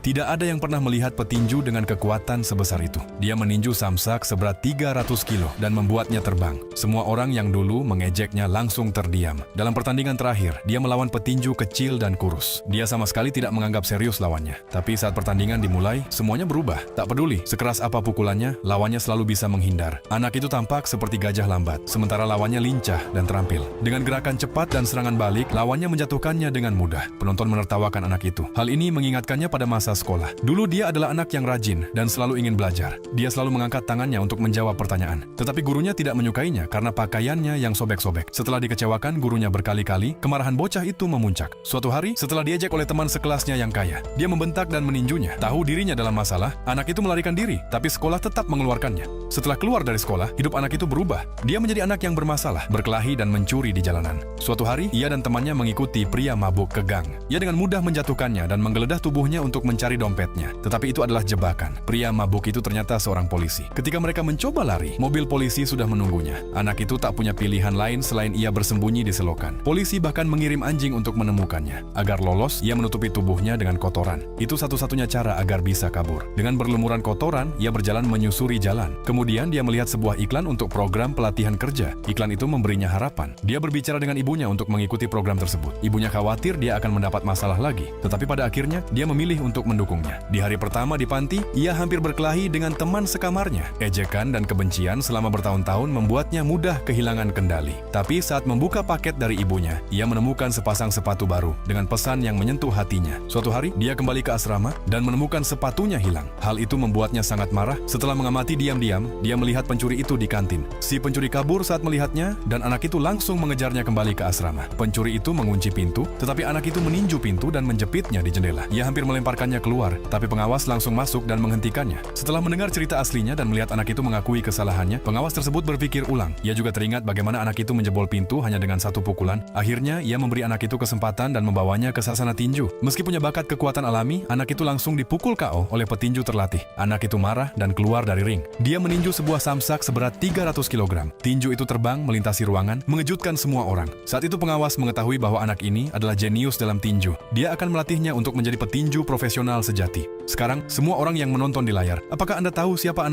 Tidak ada yang pernah melihat petinju dengan kekuatan sebesar itu. Dia meninju samsak seberat 300 kilo dan membuatnya terbang. Semua orang yang dulu mengejeknya langsung terdiam. Dalam pertandingan terakhir, dia melawan petinju kecil dan kurus. Dia sama sekali tidak menganggap serius lawannya. Tapi saat pertandingan dimulai, semuanya berubah. Tak peduli sekeras apa pukulannya, lawannya selalu bisa menghindar. Anak itu tampak seperti gajah lambat, sementara lawannya lincah dan terampil. Dengan gerakan cepat dan serangan balik, lawannya menjatuhkannya dengan mudah. Penonton menertawakan anak itu. Hal ini mengingatkannya pada masa sekolah. Dulu dia adalah anak yang rajin dan selalu ingin belajar. Dia selalu mengangkat tangannya untuk menjawab pertanyaan. Tetapi gurunya tidak menyukainya karena pakaiannya yang sobek-sobek. Setelah dikecewakan gurunya berkali-kali, kemarahan bocah itu memuncak. Suatu hari, setelah diejek oleh teman sekelasnya yang kaya, dia membentak dan meninjunya. Tahu dirinya dalam masalah, anak itu melarikan diri, tapi sekolah tetap mengeluarkannya. Setelah keluar dari sekolah, hidup anak itu berubah. Dia menjadi anak yang bermasalah, berkelahi dan mencuri di jalanan. Suatu hari, ia dan temannya mengikuti pria mabuk ke gang. Ia dengan mudah menjatuhkannya dan menggeledah tubuhnya untuk mencari dompetnya. Tetapi itu adalah jebakan. Pria mabuk itu ternyata seorang polisi. Ketika mereka mencoba lari, mobil polisi sudah menunggunya. Anak itu tak punya pilihan lain selain ia bersembunyi di selokan. Polisi bahkan mengirim anjing untuk menemukannya. Agar lolos, ia menutupi tubuhnya dengan kotoran. Itu satu-satunya cara agar bisa kabur. Dengan berlumuran kotoran, ia berjalan menyusuri jalan. Kemudian dia melihat sebuah iklan untuk program pelatihan kerja. Iklan itu memberinya harapan. Dia berbicara dengan ibunya untuk mengikuti program tersebut. Ibunya khawatir dia akan mendapat masalah lagi. Tetapi pada akhirnya, dia memilih untuk mendukungnya. Di hari pertama di panti, ia hampir berkelahi dengan teman sekamarnya. Ejekan dan kebencian selama bertahun-tahun membuatnya mudah kehilangan kendali. Tapi saat membuka paket dari ibunya, ia menemukan sepasang sepatu baru dengan pesan yang menyentuh hatinya. Suatu hari, dia kembali ke asrama dan menemukan sepatunya hilang. Hal itu membuatnya sangat marah. Setelah mengamati diam-diam, dia melihat pencuri itu di kantin. Si pencuri kabur saat melihatnya dan anak itu langsung mengejarnya kembali ke asrama. Pencuri itu mengunci pintu, tetapi anak itu meninju pintu dan menjepitnya di jendela. Ia hampir melemparkannya keluar, tapi pengawas langsung masuk dan menghentikannya. Setelah mendengar cerita aslinya dan melihat anak itu mengakui kesalahannya, pengawas tersebut berpikir ulang. Ia juga teringat bagaimana anak itu menjebol pintu hanya dengan satu pukulan. Akhirnya, ia memberi anak itu kesempatan dan membawanya ke sasana tinju. Meski punya bakat kekuatan alami, anak itu langsung dipukul KO oleh petinju terlatih. Anak itu marah dan keluar dari ring. Dia meninju sebuah samsak seberat 300 kg. Tinju itu terbang melintasi ruangan, mengejutkan semua orang. Saat itu pengawas mengetahui bahwa anak ini adalah jenius dalam tinju. Dia akan melatihnya untuk menjadi petinju profesional sejati. Sekarang, semua orang yang menonton di layar, apakah Anda tahu siapa anak